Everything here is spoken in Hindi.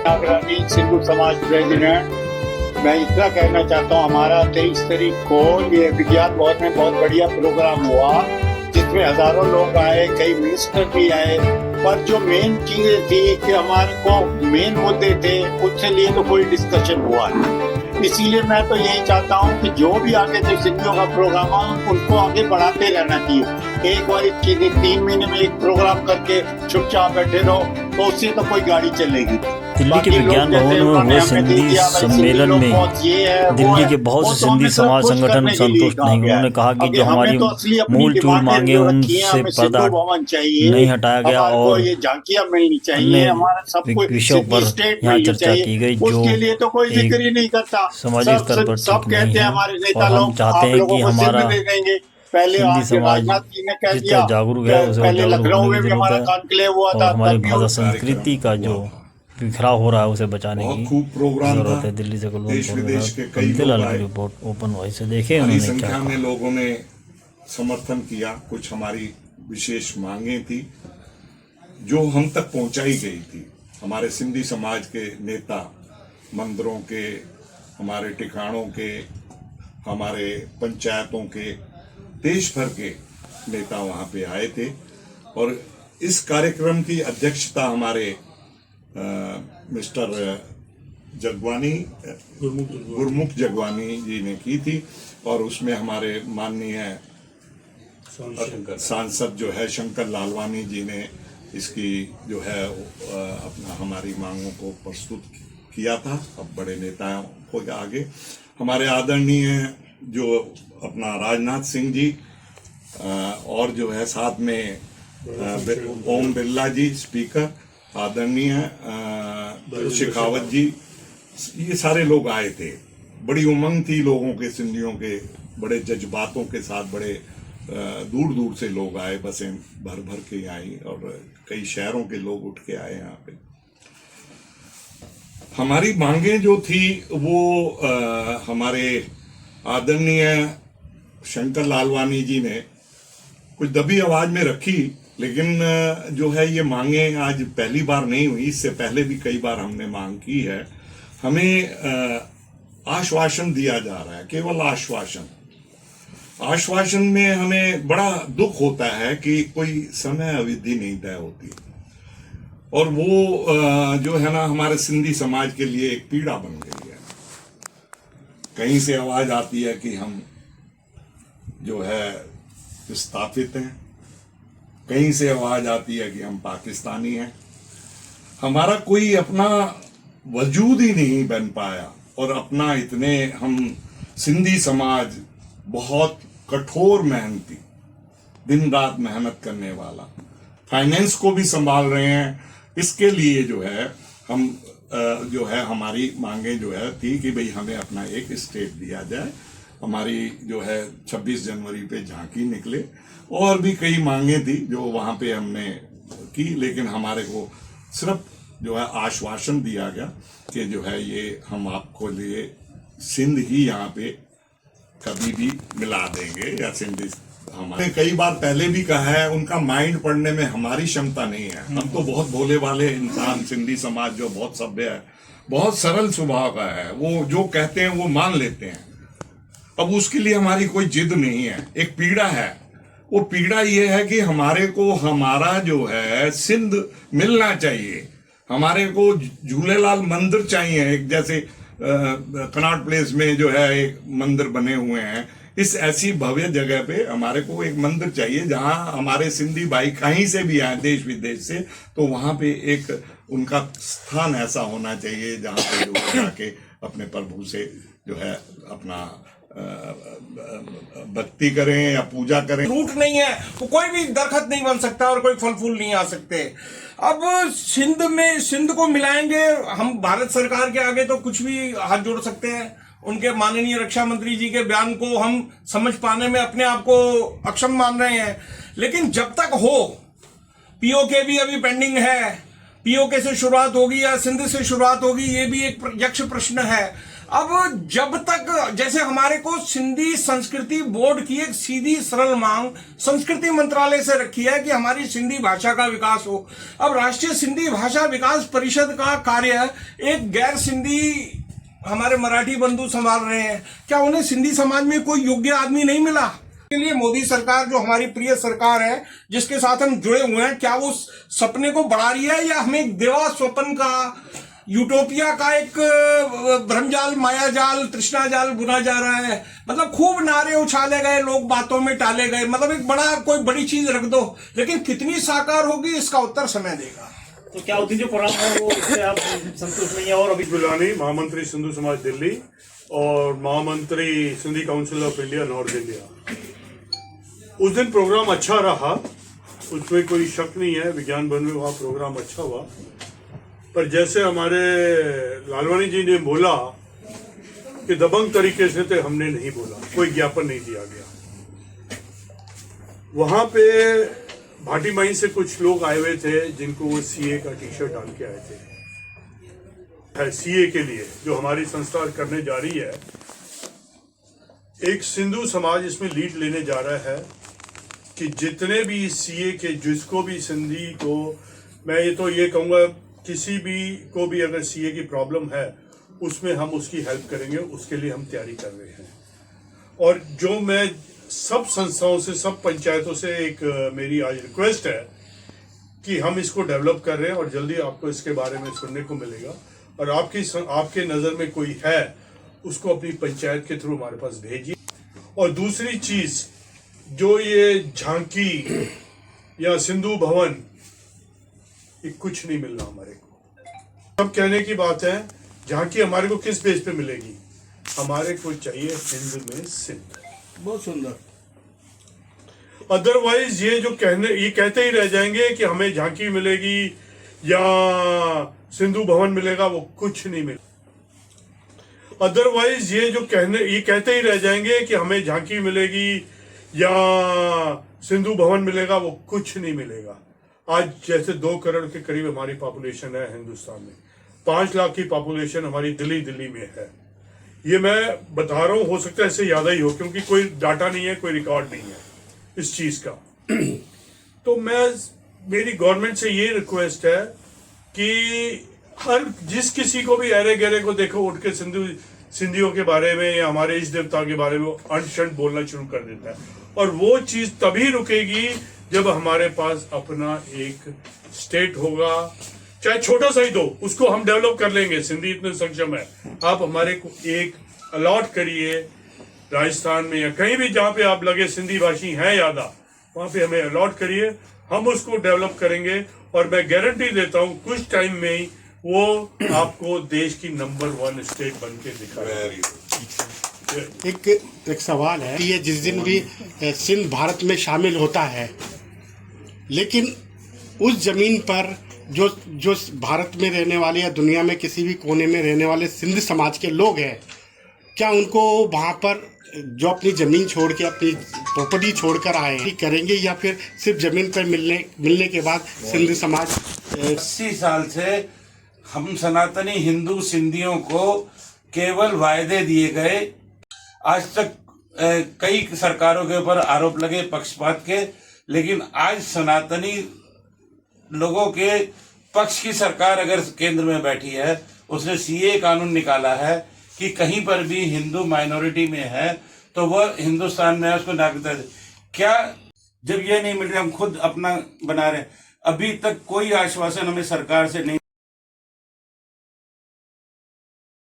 नागरानी सिंधु समाज प्रेसिडेंट। मैं इतना कहना चाहता हूँ, हमारा 23 तारीख को ये विज्ञान भवन में बहुत बढ़िया प्रोग्राम हुआ जिसमें हजारों लोग आए, कई मिनिस्टर भी आए। पर जो मेन चीजें थी कि हमारे को मेन मुद्दे थे, उसके लिए तो कोई डिस्कशन हुआ नहीं। इसीलिए मैं तो यही चाहता हूँ कि जो भी आगे जो सिंधियों का प्रोग्राम है उनको आगे बढ़ाते रहना चाहिए। एक बार 3 महीने में एक प्रोग्राम करके चुपचाप बैठे रहो तो उससे तो कोई गाड़ी चलेगी। दिल्ली के विज्ञान भवन में हुए सिंधी सम्मेलन में दिल्ली के बहुत से सिंधी समाज संगठन संतुष्ट नहीं। उन्होंने कहा कि जो हमारी मूल चूल मांगे उनसे पर्दा नहीं हटाया गया और अन्य विषयों पर यहाँ चर्चा की गई जो एक सामाजिक स्तर पर ठीक नहीं है। और हम चाहते हैं कि हमारा सिंधी समाज जितना जागरूक है उसे जागरूक होने की जरूरत है और हमारी भाषा संस्कृति का जो बिखराव हो रहा है उसे बचाने की जरूरत है। दिल्ली से कुलवंत रिपोर्ट ओपन वॉइस से देखे बड़ी संख्या में लोगों ने समर्थन किया। कुछ हमारी विशेष मांगे थी जो हम तक पहुंचाई गई थी। हमारे सिंधी समाज के नेता मंदिरों के, हमारे ठिकानों के, हमारे पंचायतों के, देश भर के नेता वहां पे आए थे और इस कार्यक्रम की अध्यक्षता हमारे मिस्टर जगवानी गुरमुख जगवानी जी ने की थी और उसमें हमारे माननीय सांसद जो है शंकर लालवानी जी ने इसकी जो है अपना हमारी मांगों को प्रस्तुत किया था। अब बड़े नेताओं को आगे हमारे आदरणीय जो अपना राजनाथ सिंह जी और जो है साथ में ओम बिरला जी स्पीकर, आदरणीय शेखावत जी, ये सारे लोग आए थे। बड़ी उमंग थी लोगों के, सिंधियों के, बड़े जज्बातों के साथ बड़े दूर दूर से लोग आए, बसें भर भर के आई और कई शहरों के लोग उठ के आए यहाँ पे। हमारी मांगे जो थी वो हमारे आदरणीय शंकर लालवानी जी ने कुछ दबी आवाज में रखी, लेकिन जो है ये मांगे आज पहली बार नहीं हुई, इससे पहले भी कई बार हमने मांग की है। हमें आश्वासन दिया जा रहा है, केवल आश्वासन। आश्वासन में हमें बड़ा दुख होता है कि कोई समय अवधि नहीं तय होती और वो जो है ना हमारे सिंधी समाज के लिए एक पीड़ा बन गई है। कहीं से आवाज आती है कि हम जो है विस्थापित हैं, कहीं से आवाज आती है कि हम पाकिस्तानी हैं। हमारा कोई अपना वजूद ही नहीं बन पाया और अपना इतने हम सिंधी समाज बहुत कठोर मेहनती, दिन रात मेहनत करने वाला, फाइनेंस को भी संभाल रहे हैं। इसके लिए जो है हम जो है हमारी मांगे जो है थी कि भाई हमें अपना एक स्टेट दिया जाए। हमारी जो है 26 जनवरी पे झांकी निकले और भी कई मांगे थी जो वहां पे हमने की, लेकिन हमारे को सिर्फ जो है आश्वासन दिया गया कि जो है ये हम आपको लिए सिंध ही यहाँ पे कभी भी मिला देंगे या सिंधी। हमारे कई बार पहले भी कहा है, उनका माइंड पढ़ने में हमारी क्षमता नहीं है। हम तो बहुत भोले वाले इंसान, सिंधी समाज जो बहुत सभ्य है, बहुत सरल स्वभाव का है, वो जो कहते हैं वो मान लेते हैं। अब उसके लिए हमारी कोई जिद नहीं है, एक पीड़ा है। वो पीड़ा ये है कि हमारे को हमारा जो है सिंध मिलना चाहिए। हमारे को झूलेलाल मंदिर चाहिए, एक जैसे कनॉट प्लेस में जो है एक मंदिर बने हुए हैं, इस ऐसी भव्य जगह पे हमारे को एक मंदिर चाहिए जहां हमारे सिंधी भाई कहीं से भी आए, देश विदेश से, तो वहां पे एक उनका स्थान ऐसा होना चाहिए जहां पे लोग जाके अपने प्रभु से जो है अपना भक्ति करें या पूजा करें। रूट नहीं है तो कोई भी दरखत नहीं बन सकता और कोई फल फूल नहीं आ सकते। अब सिंध को मिलाएंगे हम, भारत सरकार के आगे तो कुछ भी हाथ जोड़ सकते हैं। उनके माननीय रक्षा मंत्री जी के बयान को हम समझ पाने में अपने आप को अक्षम मान रहे हैं, लेकिन जब तक हो, पीओके भी अभी पेंडिंग है, पीओके से शुरुआत होगी या सिंध से शुरुआत होगी, ये भी एक यक्ष प्रश्न है। अब जब तक जैसे हमारे को सिंधी संस्कृति बोर्ड की एक सीधी सरल मांग संस्कृति मंत्रालय से रखी है कि हमारी सिंधी भाषा का विकास हो। अब राष्ट्रीय सिंधी भाषा विकास परिषद का कार्य एक गैर सिंधी हमारे मराठी बंधु संभाल रहे हैं। क्या उन्हें सिंधी समाज में कोई योग्य आदमी नहीं मिला? के लिए मोदी सरकार जो हमारी प्रिय सरकार है जिसके साथ हम जुड़े हुए हैं, क्या वो सपने को बढ़ा रही है या हमें एक देवा स्वप्न का, यूटोपिया का एक भ्रमजाल, मायाजाल, तृष्णाजाल बुना जा रहा है? मतलब खूब नारे उछाले गए, लोग बातों में टाले गए, मतलब एक कोई बड़ी चीज रख दो, लेकिन कितनी साकार होगी इसका उत्तर समय देगा। तो क्या होती जो प्रोग्राम है वो इससे आप संतुष्ट नहीं है? और अभी गुलानी महामंत्री सिंधु समाज दिल्ली और महामंत्री Sindhi council of India north India, उस दिन प्रोग्राम अच्छा रहा, उसमें कोई शक नहीं है। विज्ञान भवन में वहाँ प्रोग्राम अच्छा हुआ, पर जैसे हमारे लालवानी जी ने बोला कि दबंग तरीके से तो हमने नहीं बोला, कोई ज्ञापन नहीं दिया गया। वहां पे भाटी माइन से कुछ लोग आए हुए थे जिनको वो सीए का टी शर्ट डाल के आए थे। सीए के लिए जो हमारी संस्था करने जा रही है, एक सिंधु समाज इसमें लीड लेने जा रहा है कि जितने भी सीए के, जिसको भी सिंधी को, मैं ये कहूँगा किसी भी को भी अगर सीए की प्रॉब्लम है उसमें हम उसकी हेल्प करेंगे, उसके लिए हम तैयारी कर रहे हैं। और जो मैं सब संस्थाओं से, सब पंचायतों से एक मेरी आज रिक्वेस्ट है कि हम इसको डेवलप कर रहे हैं और जल्दी आपको इसके बारे में सुनने को मिलेगा। और आपके नज़र में कोई है उसको अपनी पंचायत के थ्रू हमारे पास भेजिए। और दूसरी चीज, जो ये झांकी या सिंधु भवन, ये कुछ नहीं मिल रहा हमारे को। अब कहने की बात है, झांकी हमारे को किस बेस पे मिलेगी? हमारे को चाहिए हिंद में सिंध। बहुत सुंदर। अदरवाइज ये कहते ही रह जाएंगे कि हमें झांकी मिलेगी या सिंधु भवन मिलेगा, वो कुछ नहीं मिलेगा। अदरवाइज ये कहते ही रह जाएंगे कि हमें झांकी मिलेगी या सिंधु भवन मिलेगा, वो कुछ नहीं मिलेगा। आज जैसे 2 करोड़ के करीब हमारी पॉपुलेशन है हिंदुस्तान में, 5 लाख की पॉपुलेशन हमारी दिल्ली में है। ये मैं बता रहा हूँ, हो सकता है इससे ज्यादा ही हो, क्योंकि कोई डाटा नहीं है, कोई रिकॉर्ड नहीं है इस चीज का। तो मेरी गवर्नमेंट से ये रिक्वेस्ट है कि जिस किसी को भी अरे गहरे को देखो उठ के सिंधियों के बारे में या हमारे इष्ट देवता के बारे में अंट-शंट बोलना शुरू कर देता है। और वो चीज तभी रुकेगी जब हमारे पास अपना एक स्टेट होगा, चाहे छोटा सा ही दो, उसको हम डेवलप कर लेंगे। सिंधी इतने सक्षम है, आप हमारे को एक अलॉट करिए राजस्थान में या कहीं भी जहाँ पे आप लगे सिंधी भाषी हैं ज्यादा, वहां पे हमें अलॉट करिए, हम उसको डेवलप करेंगे। और मैं गारंटी देता हूँ कुछ टाइम में ही वो आपको देश की नंबर 1 स्टेट बन के दिखाएगा। एक सवाल है, ये जिस दिन भी सिंध भारत में शामिल होता है, लेकिन उस जमीन पर जो भारत में रहने वाले या दुनिया में किसी भी कोने में रहने वाले सिंध समाज के लोग हैं, क्या उनको वहाँ पर जो अपनी जमीन छोड़ के, अपनी प्रॉपर्टी छोड़कर आए हैं, करेंगे या फिर सिर्फ जमीन पर मिलने के बाद सिंध समाज? 80 साल से हम सनातनी हिंदू सिंधियों को केवल वायदे दिए गए। आज तक कई सरकारों के ऊपर आरोप लगे पक्षपात के, लेकिन आज सनातनी लोगों के पक्ष की सरकार अगर केंद्र में बैठी है, उसने सीए कानून निकाला है कि कहीं पर भी हिंदू माइनॉरिटी में है तो वह हिंदुस्तान में है, उसको नागरिकता दे। क्या जब ये नहीं मिल रहा, हम खुद अपना बना रहे, अभी तक कोई आश्वासन हमें सरकार से नहीं